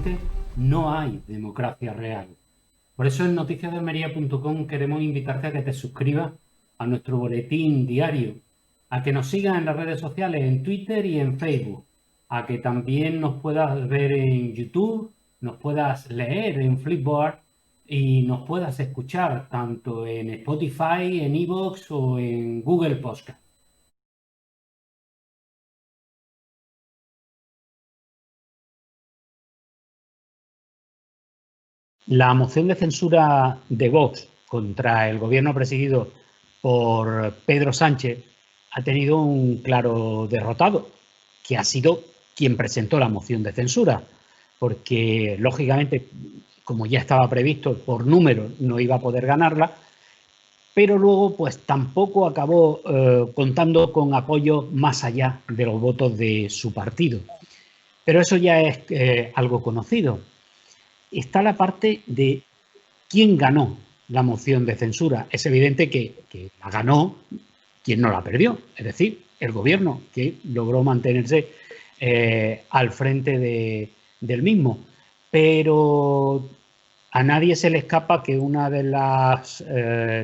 actualmente no hay democracia real. Por eso en noticiasdealmería.com queremos invitarte a que te suscribas a nuestro boletín diario, a que nos sigas en las redes sociales, en Twitter y en Facebook, a que también nos puedas ver en YouTube, nos puedas leer en Flipboard y nos puedas escuchar tanto en Spotify, en iVoox o en Google Podcast. La moción de censura de Vox contra el gobierno presidido por Pedro Sánchez ha tenido un claro derrotado, que ha sido quien presentó la moción de censura, porque lógicamente, como ya estaba previsto, por número no iba a poder ganarla, pero luego pues tampoco acabó contando con apoyo más allá de los votos de su partido. Pero eso ya es algo conocido. Está la parte de quién ganó la moción de censura. Es evidente que la ganó quien no la perdió, es decir, el gobierno, que logró mantenerse al frente del mismo. Pero a nadie se le escapa que una de las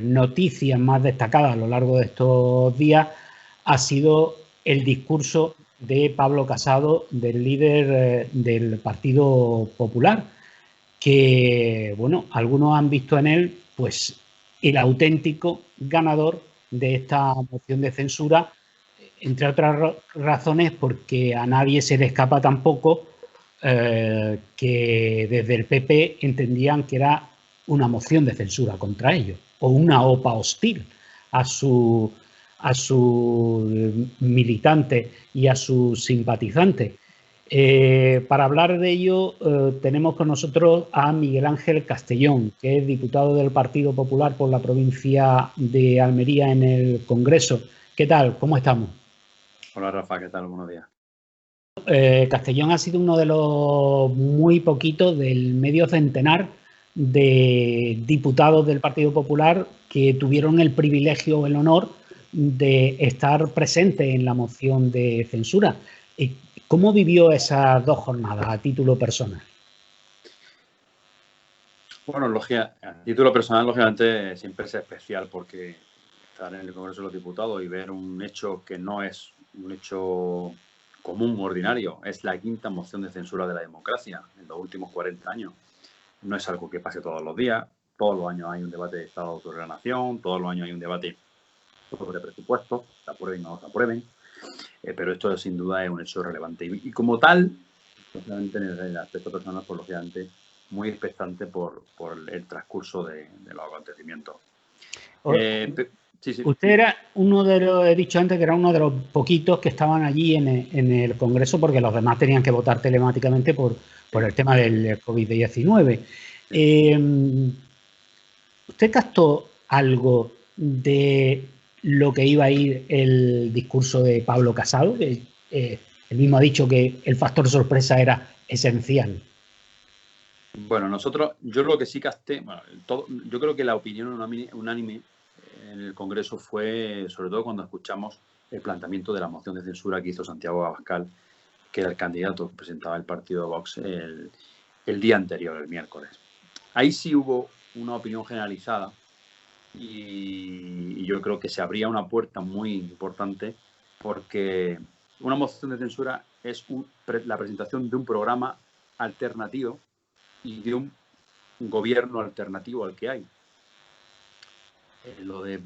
noticias más destacadas a lo largo de estos días ha sido el discurso de Pablo Casado, del líder del Partido Popular, que, bueno, algunos han visto en él, pues, el auténtico ganador de esta moción de censura, entre otras razones porque a nadie se le escapa tampoco que desde el PP entendían que era una moción de censura contra ellos o una OPA hostil a su militantes y a sus simpatizantes. Para hablar de ello tenemos con nosotros a Miguel Ángel Castellón, que es diputado del Partido Popular por la provincia de Almería en el Congreso. ¿Qué tal? ¿Cómo estamos? Hola Rafa, ¿qué tal? Buenos días. Castellón ha sido uno de los muy poquitos del medio centenar de diputados del Partido Popular que tuvieron el privilegio o el honor de estar presente en la moción de censura. ¿Cómo vivió esas dos jornadas a título personal? Bueno, a título personal, lógicamente, siempre es especial porque estar en el Congreso de los Diputados y ver un hecho que no es un hecho común, ordinario, es la quinta moción de censura de la democracia en los últimos 40 años. No es algo que pase todos los días, todos los años hay un debate de Estado de Autonomía de la Nación, todos los años hay un debate sobre presupuestos, se aprueben o no se aprueben, pero esto sin duda es un hecho relevante. Y como tal, especialmente en el aspecto personal, pues lógicamente muy expectante por el transcurso de los acontecimientos. Sí. Usted era uno de los, he dicho antes que era uno de los poquitos que estaban allí en el Congreso porque los demás tenían que votar telemáticamente por el tema del COVID-19. ¿Usted captó algo de lo que iba a ir el discurso de Pablo Casado? Él mismo ha dicho que el factor sorpresa era esencial. Bueno, yo lo que sí capté, yo creo que la opinión unánime en el Congreso fue, sobre todo cuando escuchamos el planteamiento de la moción de censura que hizo Santiago Abascal, que era el candidato que presentaba el partido Vox el día anterior, el miércoles. Ahí sí hubo una opinión generalizada y yo creo que se abría una puerta muy importante porque una moción de censura es la presentación de un programa alternativo y de un gobierno alternativo al que hay. Lo de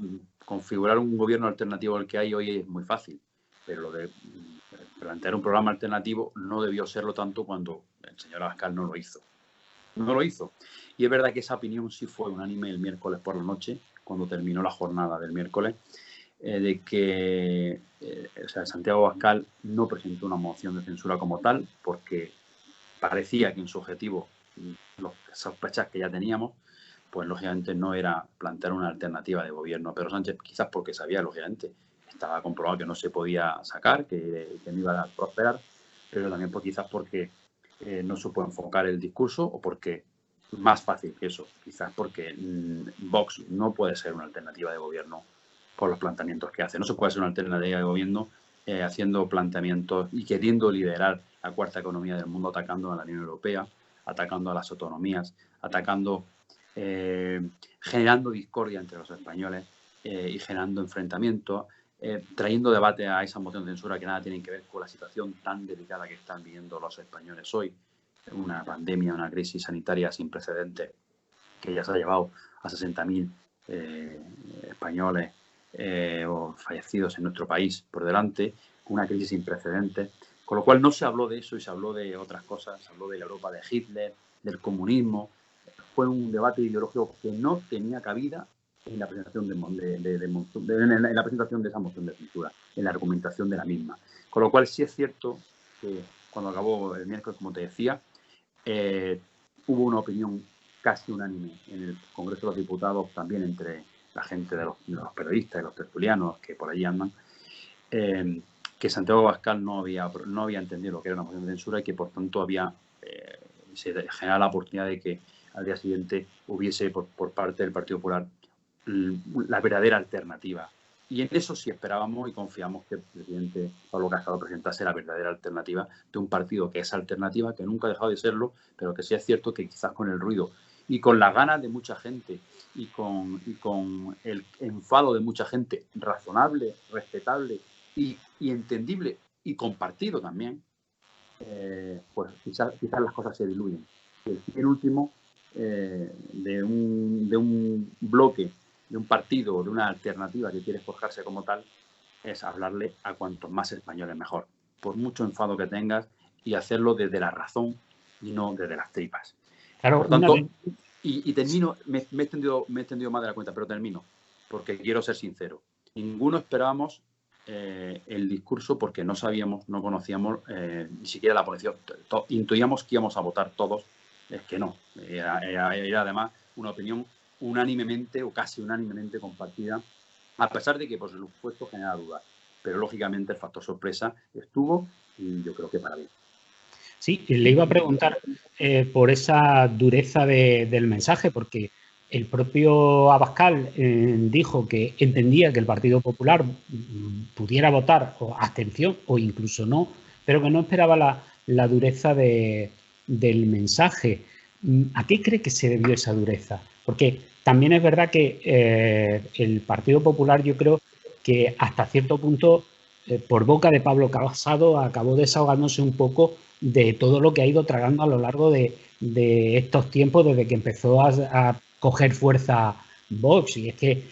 configurar un gobierno alternativo al que hay hoy es muy fácil, pero lo de plantear un programa alternativo no debió serlo tanto cuando el señor Abascal no lo hizo. No lo hizo. Y es verdad que esa opinión sí fue unánime el miércoles por la noche, cuando terminó la jornada del miércoles, de que Santiago Abascal no presentó una moción de censura como tal, porque parecía que en su objetivo, las sospechas que ya teníamos, pues lógicamente no era plantear una alternativa de gobierno a Pedro Sánchez, quizás porque sabía, lógicamente, estaba comprobado que no se podía sacar, que no iba a prosperar, pero también quizás porque no supo enfocar el discurso o porque, más fácil que eso, quizás porque Vox no puede ser una alternativa de gobierno por los planteamientos que hace. No se puede ser una alternativa de gobierno haciendo planteamientos y queriendo liderar la cuarta economía del mundo atacando a la Unión Europea atacando a las autonomías, atacando, generando discordia entre los españoles y generando enfrentamientos, trayendo debate a esa moción de censura que nada tienen que ver con la situación tan delicada que están viviendo los españoles hoy. Una pandemia, una crisis sanitaria sin precedentes que ya se ha llevado a 60.000 españoles o fallecidos en nuestro país por delante, una crisis sin precedentes, con lo cual no se habló de eso y se habló de otras cosas, se habló de la Europa de Hitler, del comunismo. Fue un debate ideológico que no tenía cabida en la presentación en la presentación de esa moción de censura, en la argumentación de la misma. Con lo cual sí es cierto que cuando acabó el miércoles, como te decía, hubo una opinión casi unánime en el Congreso de los Diputados, también entre la gente de los periodistas y los tertulianos que por allí andan, que Santiago Abascal no había entendido lo que era una moción de censura y que por tanto se generaba la oportunidad de que al día siguiente hubiese por parte del Partido Popular la verdadera alternativa. Y en eso sí esperábamos y confiamos que el presidente Pablo Casado presentase la verdadera alternativa de un partido que es alternativa, que nunca ha dejado de serlo, pero que sí es cierto que quizás con el ruido y con las ganas de mucha gente y con el enfado de mucha gente razonable, respetable y entendible y compartido también, pues quizás las cosas se diluyen. El fin último de un bloque, de un partido, de una alternativa que quiere forjarse como tal, es hablarle a cuantos más españoles mejor, por mucho enfado que tengas, y hacerlo desde la razón y no desde las tripas. Claro, por tanto, y termino, me he extendido más de la cuenta, pero termino, porque quiero ser sincero. Ninguno esperábamos el discurso porque no sabíamos, no conocíamos ni siquiera la posición. Intuíamos que íbamos a votar todos, es que no. Era además una opinión unánimemente o casi unánimemente compartida, a pesar de que por supuesto genera dudas. Pero lógicamente el factor sorpresa estuvo y yo creo que para bien. Sí, le iba a preguntar por esa dureza del mensaje, porque el propio Abascal dijo que entendía que el Partido Popular pudiera votar o abstención o incluso no, pero que no esperaba la dureza del mensaje. ¿A qué cree que se debió esa dureza? Porque también es verdad que el Partido Popular, yo creo que hasta cierto punto, por boca de Pablo Casado, acabó desahogándose un poco de todo lo que ha ido tragando a lo largo de estos tiempos, desde que empezó a coger fuerza Vox. Y es que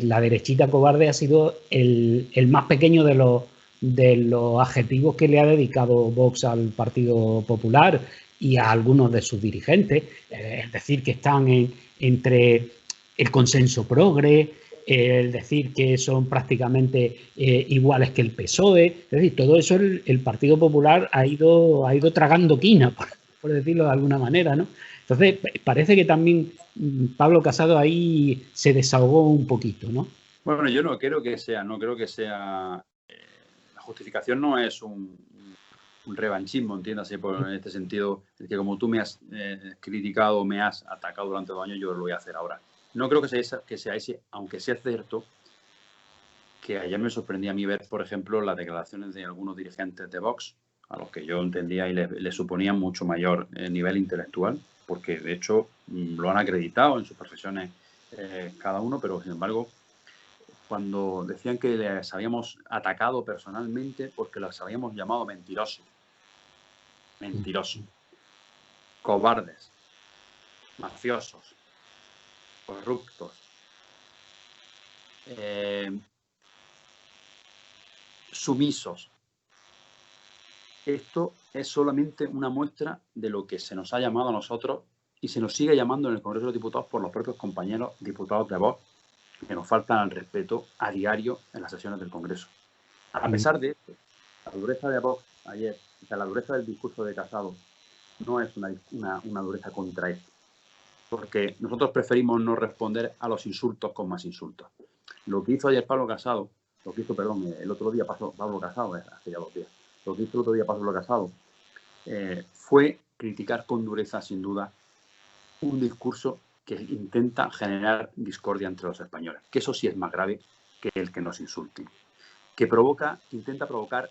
la derechita cobarde ha sido el más pequeño de los adjetivos que le ha dedicado Vox al Partido Popular y a algunos de sus dirigentes. Es decir, que están entre el consenso progre, el decir que son prácticamente iguales que el PSOE. Es decir, todo eso el Partido Popular ha ido tragando quina, por decirlo de alguna manera, ¿no? Entonces, parece que también Pablo Casado ahí se desahogó un poquito, ¿no? Bueno, yo no creo que sea, la justificación no es un revanchismo, entiéndase, en este sentido, que como tú me has criticado, me has atacado durante 2 años, yo lo voy a hacer ahora. No creo que sea ese, aunque sea cierto que ayer me sorprendía a mí ver, por ejemplo, las declaraciones de algunos dirigentes de Vox, a los que yo entendía y les suponía mucho mayor nivel intelectual, porque de hecho lo han acreditado en sus profesiones cada uno, pero sin embargo, cuando decían que les habíamos atacado personalmente porque los habíamos llamado mentirosos, cobardes, mafiosos, corruptos, sumisos. Esto es solamente una muestra de lo que se nos ha llamado a nosotros y se nos sigue llamando en el Congreso de los Diputados por los propios compañeros diputados de Vox, que nos faltan al respeto a diario en las sesiones del Congreso. A pesar de esto, la dureza de Vox ayer, o sea, la dureza del discurso de Casado, no es una dureza contra esto, porque nosotros preferimos no responder a los insultos con más insultos. Lo que hizo ayer Pablo Casado, el otro día Pablo Casado, hace ya 2 días, lo que hizo el otro día Pablo Casado fue criticar con dureza, sin duda, un discurso que intenta generar discordia entre los españoles, que eso sí es más grave que el que nos insulten, que intenta provocar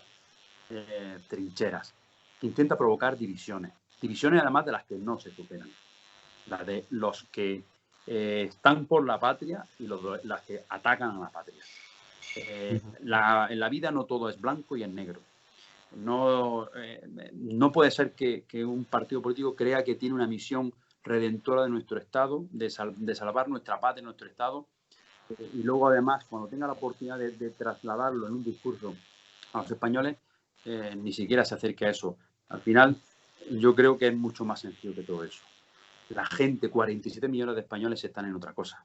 trincheras, que intenta provocar divisiones, Divisiones además de las que no se superan. Las de los que están por la patria y las que atacan a la patria. En la vida no todo es blanco y es negro. No puede ser que un partido político crea que tiene una misión redentora de nuestro Estado, de salvar nuestra patria, nuestro Estado, y luego además, cuando tenga la oportunidad de trasladarlo en un discurso a los españoles, ni siquiera se acerque a eso. Al final, yo creo que es mucho más sencillo que todo eso. La gente, 47 millones de españoles están en otra cosa.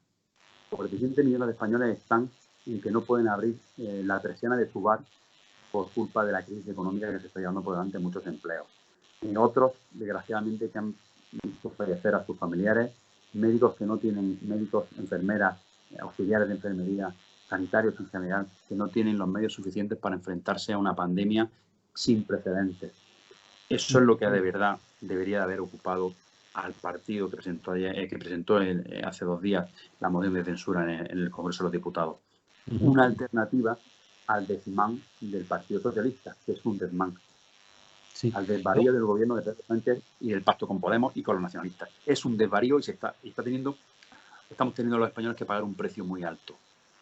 47 millones de españoles están en que no pueden abrir la persiana de su bar por culpa de la crisis económica que se está llevando por delante muchos empleos. Y otros, desgraciadamente, que han visto fallecer a sus familiares, médicos que no tienen, médicos, enfermeras, auxiliares de enfermería, sanitarios en general, que no tienen los medios suficientes para enfrentarse a una pandemia sin precedentes. Eso es lo que de verdad debería de haber ocupado al partido que presentó hace 2 días la moción de censura en el Congreso de los Diputados. Una alternativa al desmán del Partido Socialista, que es un desmán. Sí. Al desvarío del gobierno de Pedro Sánchez y del pacto con Podemos y con los nacionalistas. Es un desvarío y estamos teniendo los españoles que pagar un precio muy alto.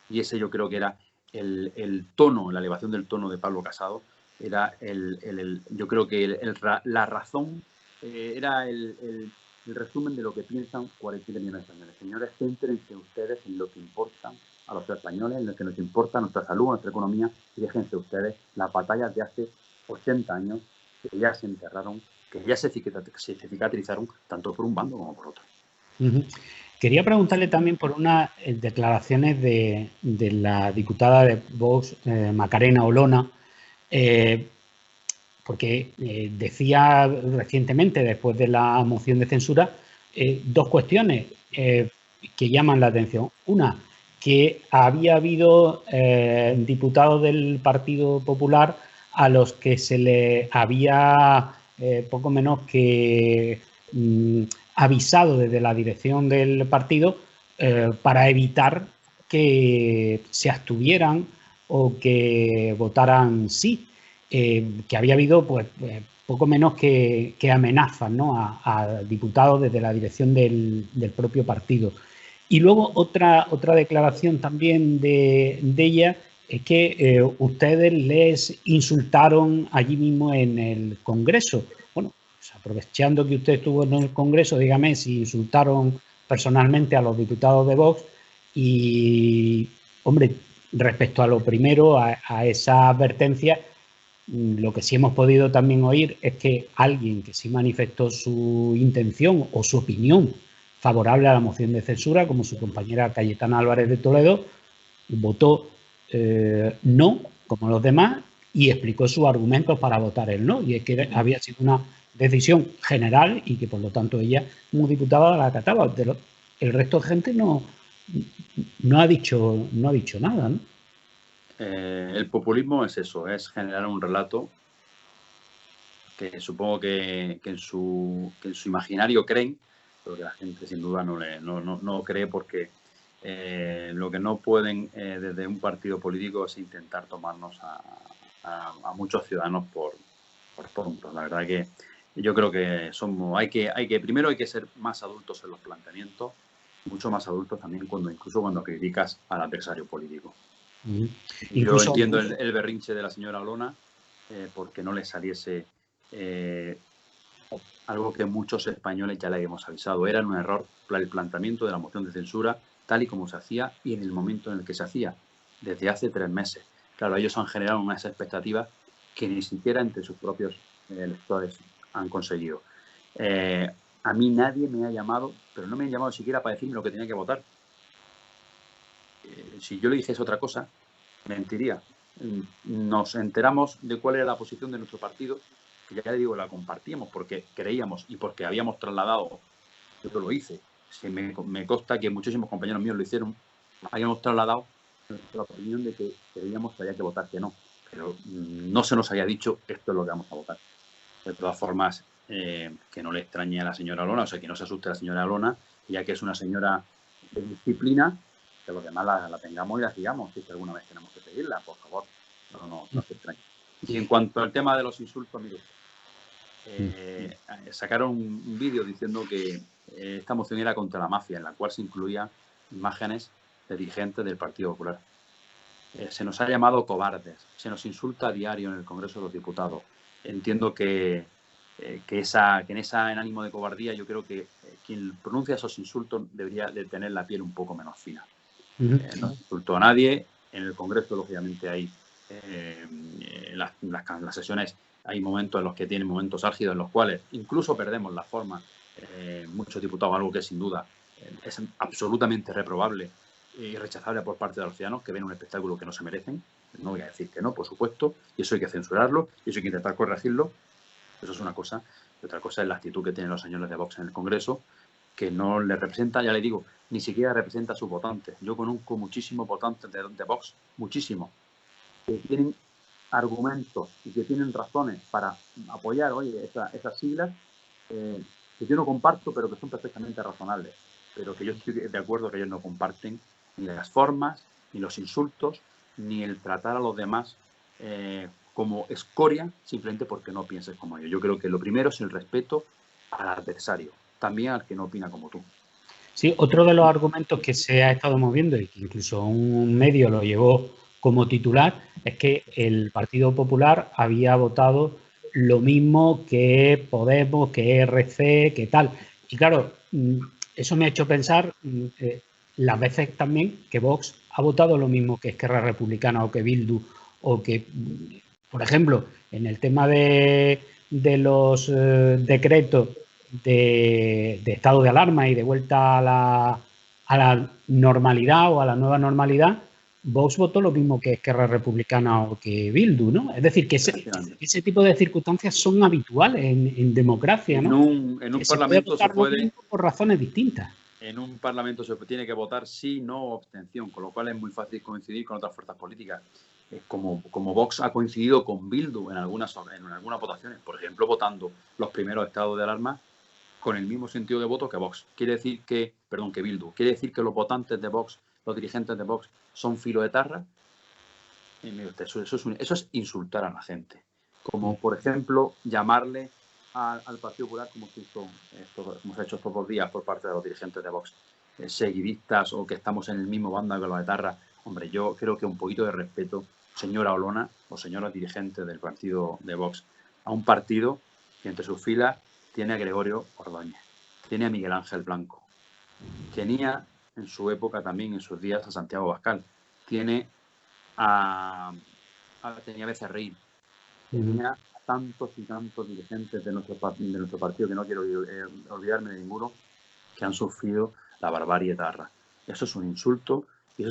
Y ese yo creo que era el tono, la elevación del tono de Pablo Casado, era yo creo que la razón, era el resumen de lo que piensan 47 millones de españoles. Señores, céntrense ustedes en lo que importa a los españoles, en lo que nos importa nuestra salud, nuestra economía, y déjense ustedes las batallas de hace 80 años que ya se enterraron, que ya se cicatrizaron tanto por un bando como por otro. Quería preguntarle también por unas declaraciones de la diputada de Vox, Macarena Olona, porque decía recientemente, después de la moción de censura, 2 cuestiones que llaman la atención. Una, que había habido diputados del Partido Popular a los que se le había poco menos que avisado desde la dirección del partido para evitar que se abstuvieran o que votaran sí. Que había habido pues poco menos que amenazas, ¿no?, a diputados desde la dirección del propio partido. Y luego otra declaración también de ella es que ustedes les insultaron allí mismo en el Congreso. Bueno, pues aprovechando que usted estuvo en el Congreso, dígame si insultaron personalmente a los diputados de Vox y, hombre, respecto a lo primero, a esa advertencia, lo que sí hemos podido también oír es que alguien que sí manifestó su intención o su opinión favorable a la moción de censura, como su compañera Cayetana Álvarez de Toledo, votó no, como los demás, y explicó sus argumentos para votar el no. Y es que había sido una decisión general y que, por lo tanto, ella, como diputada, la acataba. El resto de gente no ha dicho nada, ¿no? El populismo es eso, es generar un relato que supongo que en su imaginario creen, pero que la gente sin duda no cree, porque lo que no pueden desde un partido político es intentar tomarnos a muchos ciudadanos por tontos. La verdad que yo creo que primero hay que ser más adultos en los planteamientos, mucho más adultos también incluso cuando criticas al adversario político. Yo entiendo el berrinche de la señora Olona porque no le saliese algo que muchos españoles ya le habíamos avisado. Era un error el planteamiento de la moción de censura tal y como se hacía y en el momento en el que se hacía, desde hace 3 meses. Claro, ellos han generado unas expectativas que ni siquiera entre sus propios electores han conseguido. A mí nadie me ha llamado, pero no me han llamado siquiera para decirme lo que tenía que votar. Si yo le dijese otra cosa, mentiría. Nos enteramos de cuál era la posición de nuestro partido, que ya le digo, la compartíamos porque creíamos y porque habíamos trasladado, yo lo hice, me consta que muchísimos compañeros míos lo hicieron, habíamos trasladado nuestra opinión de que creíamos que había que votar que no, pero no se nos había dicho esto es lo que vamos a votar. De todas formas, que no le extrañe a la señora Olona, o sea, que no se asuste a la señora Olona, ya que es una señora de disciplina, que los demás la tengamos y la sigamos, si alguna vez tenemos que pedirla, por favor, no se extrañe. Y en cuanto al tema de los insultos, mire, sacaron un vídeo diciendo que esta moción era contra la mafia, en la cual se incluían imágenes de dirigentes del Partido Popular. Se nos ha llamado cobardes, se nos insulta a diario en el Congreso de los Diputados. Entiendo que en ánimo de cobardía, yo creo que quien pronuncia esos insultos debería de tener la piel un poco menos fina. No insultó a nadie. En el Congreso, lógicamente, hay las sesiones, hay momentos en los que tienen momentos álgidos en los cuales incluso perdemos la forma. Muchos diputados, algo que sin duda es absolutamente reprobable y rechazable por parte de los ciudadanos que ven un espectáculo que no se merecen. No voy a decir que no, por supuesto, y eso hay que censurarlo, y eso hay que intentar corregirlo. Eso es una cosa. Y otra cosa es la actitud que tienen los señores de Vox en el Congreso, que no les representa, ya le digo, ni siquiera representa a sus votantes. Yo conozco muchísimos votantes de Vox, muchísimos, que tienen argumentos y que tienen razones para apoyar, oye, esas siglas, que yo no comparto, pero que son perfectamente razonables. Pero que yo estoy de acuerdo que ellos no comparten ni las formas, ni los insultos, ni el tratar a los demás como escoria, simplemente porque no pienses como ellos. Yo creo que lo primero es el respeto al adversario, también al que no opina como tú. Sí, otro de los argumentos que se ha estado moviendo y que incluso un medio lo llevó como titular es que el Partido Popular había votado lo mismo que Podemos, que RC, que tal. Y claro, eso me ha hecho pensar las veces también que Vox ha votado lo mismo que Esquerra Republicana o que Bildu o que, por ejemplo, en el tema de los decretos de estado de alarma y de vuelta a la normalidad o a la nueva normalidad, Vox votó lo mismo que Esquerra Republicana o que Bildu, ¿no? Es decir, que ese tipo de circunstancias son habituales en democracia, ¿no? En un parlamento se puede... por razones distintas. En un parlamento se tiene que votar sí, no o abstención, con lo cual es muy fácil coincidir con otras fuerzas políticas. Como Vox ha coincidido con Bildu en algunas votaciones, por ejemplo, votando los primeros estados de alarma con el mismo sentido de voto que Vox. Que Bildu. Quiere decir que los votantes de Vox, los dirigentes de Vox, son filoetarras. Eso es insultar a la gente. Como, por ejemplo, llamarle al Partido Popular, como se ha hecho estos 2 días por parte de los dirigentes de Vox, seguidistas o que estamos en el mismo bando que los etarras. Hombre, yo creo que un poquito de respeto, señora Olona o señora dirigente del partido de Vox, a un partido que entre sus filas tiene a Gregorio Ordóñez, tiene a Miguel Ángel Blanco, tenía en su época también, en sus días, a Santiago Abascal, tenía a Becerril, tenía a tantos y tantos dirigentes de nuestro partido, que no quiero olvidarme de ninguno, que han sufrido la barbarie etarra. Eso es un insulto y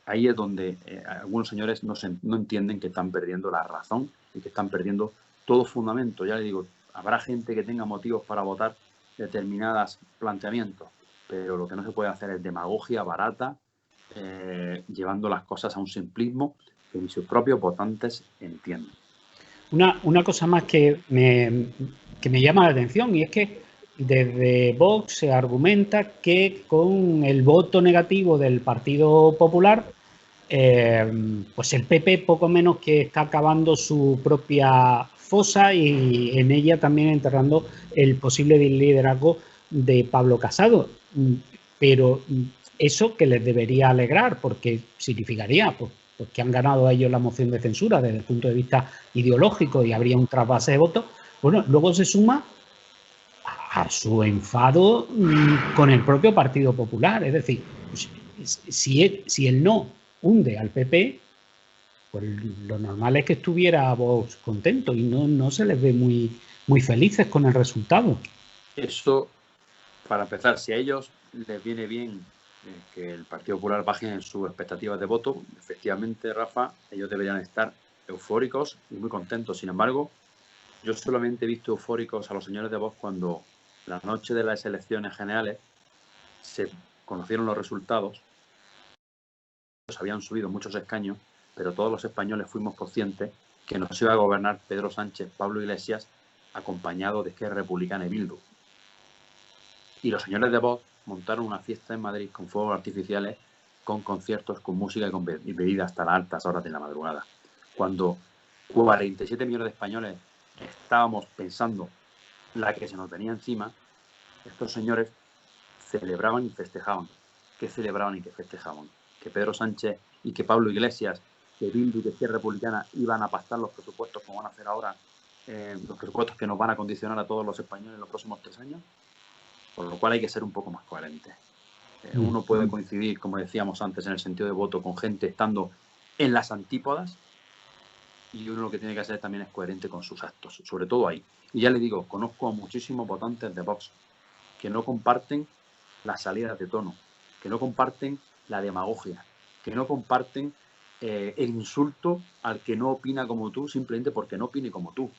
ahí es donde algunos señores no entienden que están perdiendo la razón y que están perdiendo todo fundamento. Ya le digo, habrá gente que tenga motivos para votar determinados planteamientos, pero lo que no se puede hacer es demagogia barata, llevando las cosas a un simplismo que ni sus propios votantes entienden. Una cosa más que me llama la atención, y es que desde Vox se argumenta que con el voto negativo del Partido Popular, pues el PP poco menos que está acabando su propia fosa y en ella también enterrando el posible liderazgo de Pablo Casado. Pero eso que les debería alegrar, porque significaría pues que han ganado ellos la moción de censura desde el punto de vista ideológico y habría un trasvase de votos. Bueno, luego se suma a su enfado con el propio Partido Popular. Es decir, si él no hunde al PP, pues lo normal es que estuviera Vox contento y no se les ve muy felices con el resultado. Eso, para empezar, si a ellos les viene bien que el Partido Popular baje en sus expectativas de voto, efectivamente, Rafa, ellos deberían estar eufóricos y muy contentos. Sin embargo, yo solamente he visto eufóricos a los señores de Vox cuando la noche de las elecciones generales se conocieron los resultados. Habían subido muchos escaños, pero todos los españoles fuimos conscientes que nos iba a gobernar Pedro Sánchez, Pablo Iglesias, acompañado de Esquerra Republicana y Bildu. Y los señores de Vox montaron una fiesta en Madrid con fuegos artificiales, con conciertos, con música y bebidas hasta las altas horas de la madrugada. Cuando 47 millones de españoles estábamos pensando la que se nos venía encima, estos señores celebraban y festejaban. ¿Qué celebraban y qué festejaban? Que Pedro Sánchez y que Pablo Iglesias, que Bildu y que Izquierda Republicana iban a pactar los presupuestos como van a hacer ahora, los presupuestos que nos van a condicionar a todos los españoles en los próximos 3 años. Por lo cual hay que ser un poco más coherente. Uno puede coincidir, como decíamos antes, en el sentido de voto con gente estando en las antípodas, y uno lo que tiene que hacer también es coherente con sus actos, sobre todo ahí. Y ya le digo, conozco a muchísimos votantes de Vox que no comparten las salidas de tono, que no comparten la demagogia, que no comparten el insulto al que no opina como tú simplemente porque no opine como tú.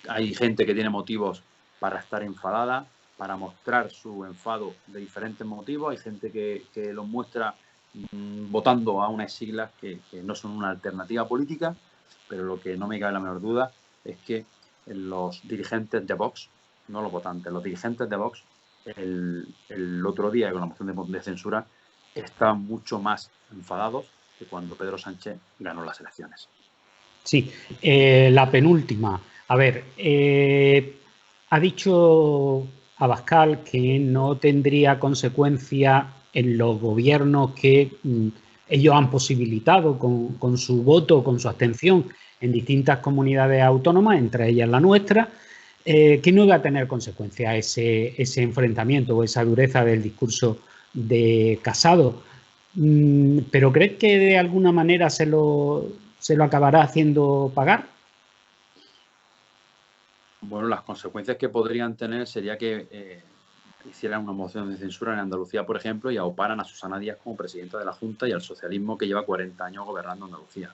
Hay gente que tiene motivos para estar enfadada, para mostrar su enfado de diferentes motivos. Hay gente que lo muestra votando a unas siglas que no son una alternativa política, pero lo que no me cabe la menor duda es que los dirigentes de Vox, no los votantes, los dirigentes de Vox, el otro día con la moción de censura, estaban mucho más enfadados que cuando Pedro Sánchez ganó las elecciones. Sí, la penúltima. A ver, ha dicho Abascal que no tendría consecuencia en los gobiernos que ellos han posibilitado con su voto, con su abstención en distintas comunidades autónomas, entre ellas la nuestra, que no iba a tener consecuencia ese enfrentamiento o esa dureza del discurso de Casado. ¿Pero crees que de alguna manera se lo acabará haciendo pagar? Bueno, las consecuencias que podrían tener sería que hicieran una moción de censura en Andalucía, por ejemplo, y auparan a Susana Díaz como presidenta de la Junta y al socialismo que lleva 40 años gobernando Andalucía.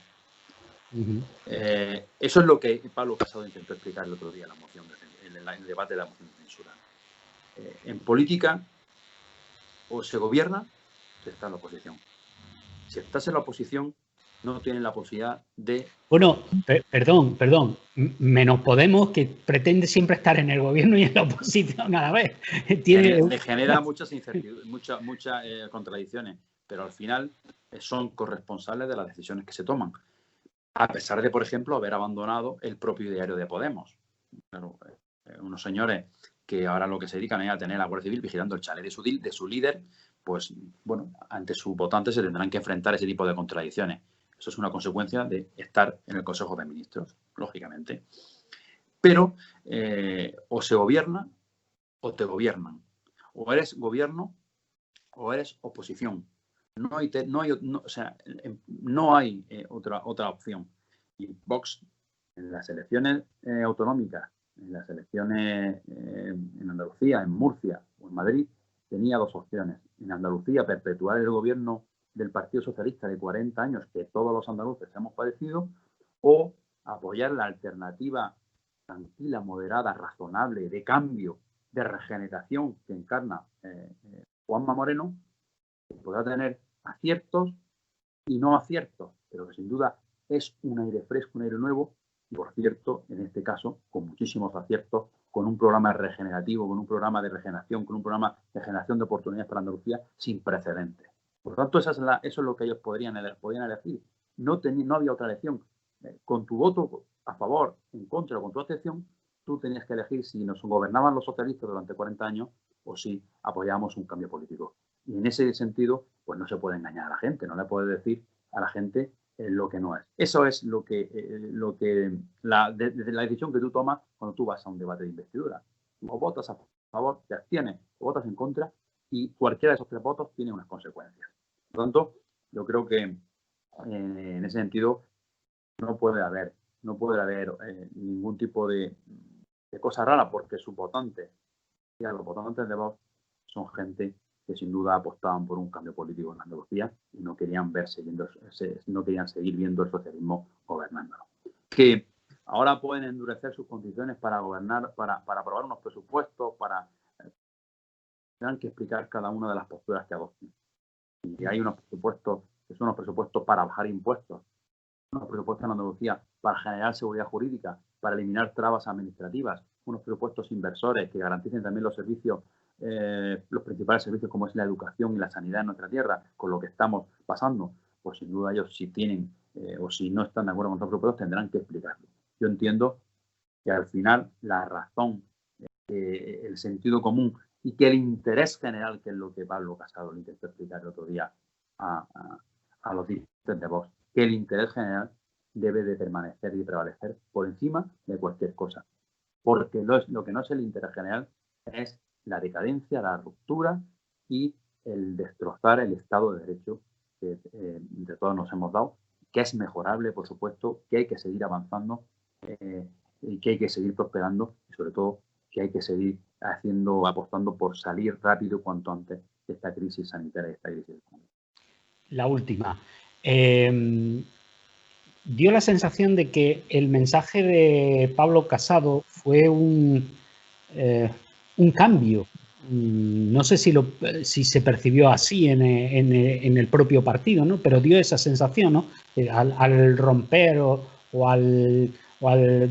Eso es lo que Pablo Casado intentó explicar el otro día en el debate de la moción de censura. En política, o se gobierna, o se está en la oposición. Si estás en la oposición, no tienes la posibilidad de... Bueno, perdón, menos Podemos, que pretende siempre estar en el gobierno y en la oposición a la vez. Le genera muchas incertidumbres, muchas contradicciones, pero al final son corresponsables de las decisiones que se toman. A pesar de, por ejemplo, haber abandonado el propio diario de Podemos. Claro, unos señores que ahora lo que se dedican es a tener a la Guardia Civil vigilando el chalet de su líder, pues, bueno, ante sus votantes se tendrán que enfrentar ese tipo de contradicciones. Eso es una consecuencia de estar en el Consejo de Ministros, lógicamente. Pero o se gobierna o te gobiernan. O eres gobierno o eres oposición. No hay otra opción. Y Vox, en las elecciones autonómicas, en las elecciones en Andalucía, en Murcia o en Madrid, tenía dos opciones. En Andalucía, perpetuar el gobierno del Partido Socialista de 40 años que todos los andaluces hemos padecido, o apoyar la alternativa tranquila, moderada, razonable, de cambio, de regeneración que encarna Juanma Moreno, que podrá tener aciertos y no aciertos, pero que sin duda es un aire fresco, un aire nuevo, y por cierto, en este caso, con muchísimos aciertos, con un programa regenerativo, con un programa de regeneración, con un programa de generación de oportunidades para Andalucía sin precedentes. Por lo tanto, eso es lo que ellos podían elegir. No había otra elección. Con tu voto a favor, en contra o con tu abstención, tú tenías que elegir si nos gobernaban los socialistas durante 40 años o si apoyábamos un cambio político. Y en ese sentido, pues no se puede engañar a la gente, no le puedes decir a la gente lo que no es. Eso es la decisión que tú tomas cuando tú vas a un debate de investidura. O votas a favor, te abstienes, o votas en contra, y cualquiera de esos 3 votos tiene unas consecuencias. Por lo tanto, yo creo que en ese sentido no puede haber ningún tipo de cosa rara, porque sus votantes, y a los votantes de Vox, son gente que sin duda apostaban por un cambio político en Andalucía y no querían seguir viendo el socialismo gobernándolo. Que ahora pueden endurecer sus condiciones para gobernar, para aprobar unos presupuestos, tendrán que explicar cada una de las posturas que adopten. Y hay unos presupuestos que son unos presupuestos para bajar impuestos, unos presupuestos en Andalucía para generar seguridad jurídica, para eliminar trabas administrativas, unos presupuestos inversores que garanticen también los servicios, los principales servicios como es la educación y la sanidad en nuestra tierra, con lo que estamos pasando, pues sin duda ellos si tienen o si no están de acuerdo con estos presupuestos tendrán que explicarlo. yo entiendo que al final la razón, el sentido común y que el interés general, que es lo que Pablo Casado le intentó explicar el otro día a los dirigentes de Vox, que el interés general debe de permanecer y de prevalecer por encima de cualquier cosa. Porque lo que no es el interés general es la decadencia, la ruptura y el destrozar el Estado de Derecho que de todos nos hemos dado, que es mejorable, por supuesto, que hay que seguir avanzando y que hay que seguir prosperando y sobre todo que hay que seguir apostando por salir rápido cuanto antes de esta crisis sanitaria, de esta crisis económica. La última. Dio la sensación de que el mensaje de Pablo Casado fue un cambio. No sé si se percibió así en el propio partido, ¿no? Pero dio esa sensación, ¿no? Al romper o al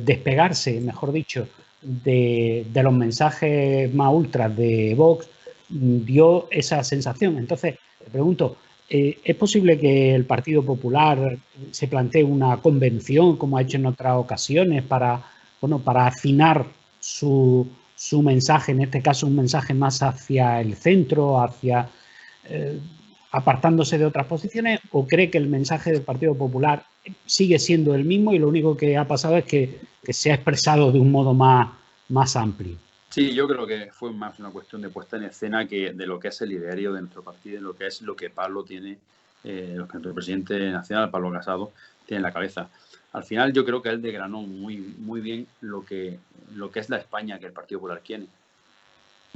despegarse, mejor dicho, de los mensajes más ultras de Vox, dio esa sensación. Entonces, le pregunto, ¿es posible que el Partido Popular se plantee una convención, como ha hecho en otras ocasiones, para afinar su mensaje, en este caso un mensaje más hacia el centro, apartándose de otras posiciones, o cree que el mensaje del Partido Popular sigue siendo el mismo y lo único que ha pasado es que se ha expresado de un modo más amplio? Sí, yo creo que fue más una cuestión de puesta en escena que de lo que es el ideario de nuestro partido, de lo que es lo que Pablo tiene, lo que nuestro presidente nacional, Pablo Casado, tiene en la cabeza. Al final yo creo que él desgranó muy bien lo que es la España que el Partido Popular quiere.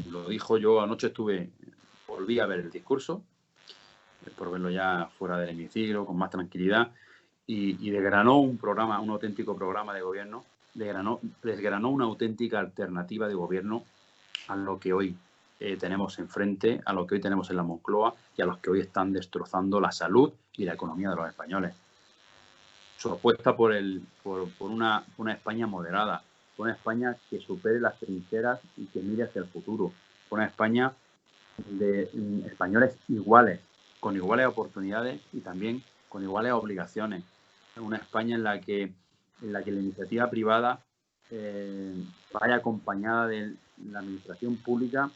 Lo dijo yo anoche, volví a ver el discurso, por verlo ya fuera del hemiciclo, con más tranquilidad, y desgranó un auténtico programa de gobierno, desgranó una auténtica alternativa de gobierno a lo que hoy tenemos enfrente, a lo que hoy tenemos en la Moncloa y a los que hoy están destrozando la salud y la economía de los españoles. Su apuesta por una España moderada, por una España que supere las trincheras y que mire hacia el futuro, por una España de españoles iguales, con iguales oportunidades y también con iguales obligaciones. Una España en la que la iniciativa privada vaya acompañada de la administración pública,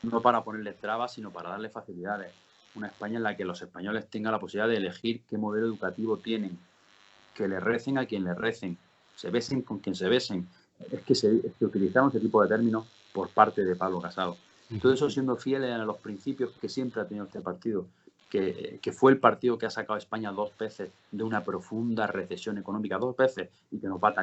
no para ponerles trabas, sino para darle facilidades. Una España en la que los españoles tengan la posibilidad de elegir qué modelo educativo tienen, que le recen a quien le recen, se besen con quien se besen. Es que utilizamos ese tipo de términos por parte de Pablo Casado. Todo eso siendo fieles a los principios que siempre ha tenido este partido, que fue el partido que ha sacado a España 2 veces de una profunda recesión económica, 2 veces, y que nos va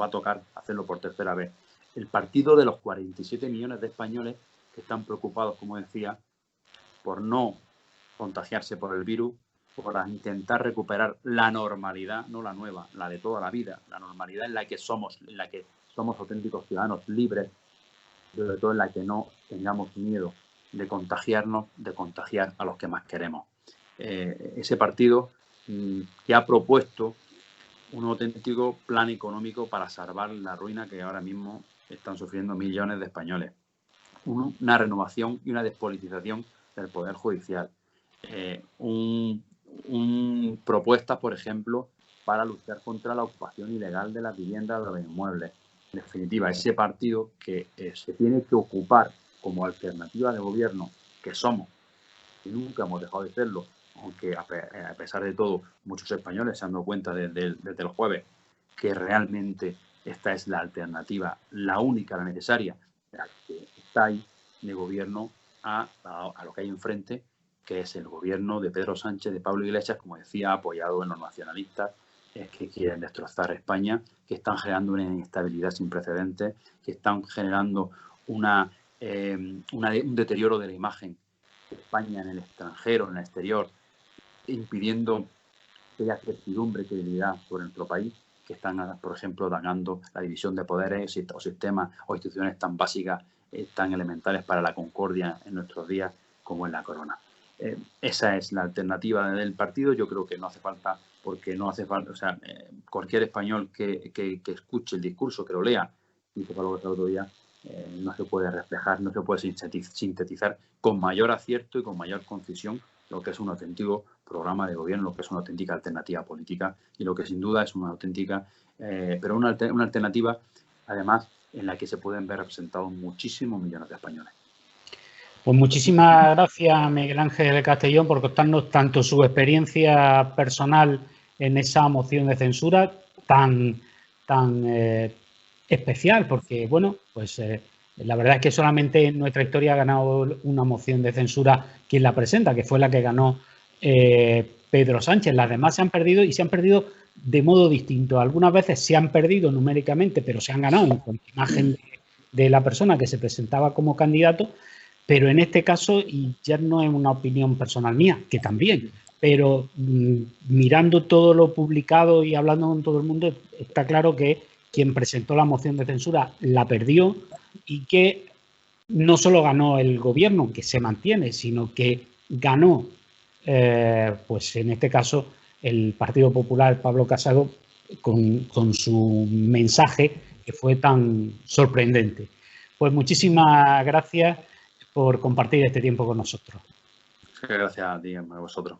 a tocar hacerlo por tercera vez. El partido de los 47 millones de españoles que están preocupados, como decía, por no contagiarse por el virus, por intentar recuperar la normalidad, no la nueva, la de toda la vida, la normalidad en la que somos auténticos ciudadanos libres, sobre todo en la que no tengamos miedo de contagiarnos, de contagiar a los que más queremos. Ese partido que ha propuesto un auténtico plan económico para salvar la ruina que ahora mismo están sufriendo millones de españoles. Una renovación y una despolitización del Poder Judicial. Propuestas, por ejemplo, para luchar contra la ocupación ilegal de las viviendas, de los inmuebles. En definitiva, ese partido que se tiene que ocupar como alternativa de gobierno, que somos, y nunca hemos dejado de serlo, aunque a pesar de todo, muchos españoles se han dado cuenta desde los jueves que realmente esta es la alternativa, la única, la necesaria, la que está ahí de gobierno a lo que hay enfrente, que es el gobierno de Pedro Sánchez, de Pablo Iglesias, como decía, apoyado en los nacionalistas que quieren destrozar España, que están generando una inestabilidad sin precedentes, que están generando un deterioro de la imagen de España en el extranjero, en el exterior, impidiendo que haya certidumbre y credibilidad sobre nuestro país, que están, por ejemplo, dañando la división de poderes o sistemas o instituciones tan básicas, tan elementales para la concordia en nuestros días como en la corona. Esa es la alternativa del partido. Yo creo que no hace falta, porque no hace falta, o sea, cualquier español que escuche el discurso, que lo lea, y que para lo que otro día, no se puede reflejar, no se puede sintetizar con mayor acierto y con mayor concisión lo que es un auténtico programa de gobierno, lo que es una auténtica alternativa política y lo que sin duda es una auténtica pero una alternativa, además, en la que se pueden ver representados muchísimos millones de españoles. Pues muchísimas gracias, Miguel Ángel Castellón, por contarnos tanto su experiencia personal en esa moción de censura tan especial, porque, bueno, pues la verdad es que solamente en nuestra historia ha ganado una moción de censura quien la presenta, que fue la que ganó Pedro Sánchez. Las demás se han perdido y se han perdido de modo distinto. Algunas veces se han perdido numéricamente, pero se han ganado con la imagen de la persona que se presentaba como candidato. Pero en este caso, y ya no es una opinión personal mía, que también, pero mirando todo lo publicado y hablando con todo el mundo, está claro que quien presentó la moción de censura la perdió y que no solo ganó el gobierno, que se mantiene, sino que ganó, pues en este caso, el Partido Popular, Pablo Casado, con su mensaje que fue tan sorprendente. Pues muchísimas gracias por compartir este tiempo con nosotros. Gracias a ti, a vosotros.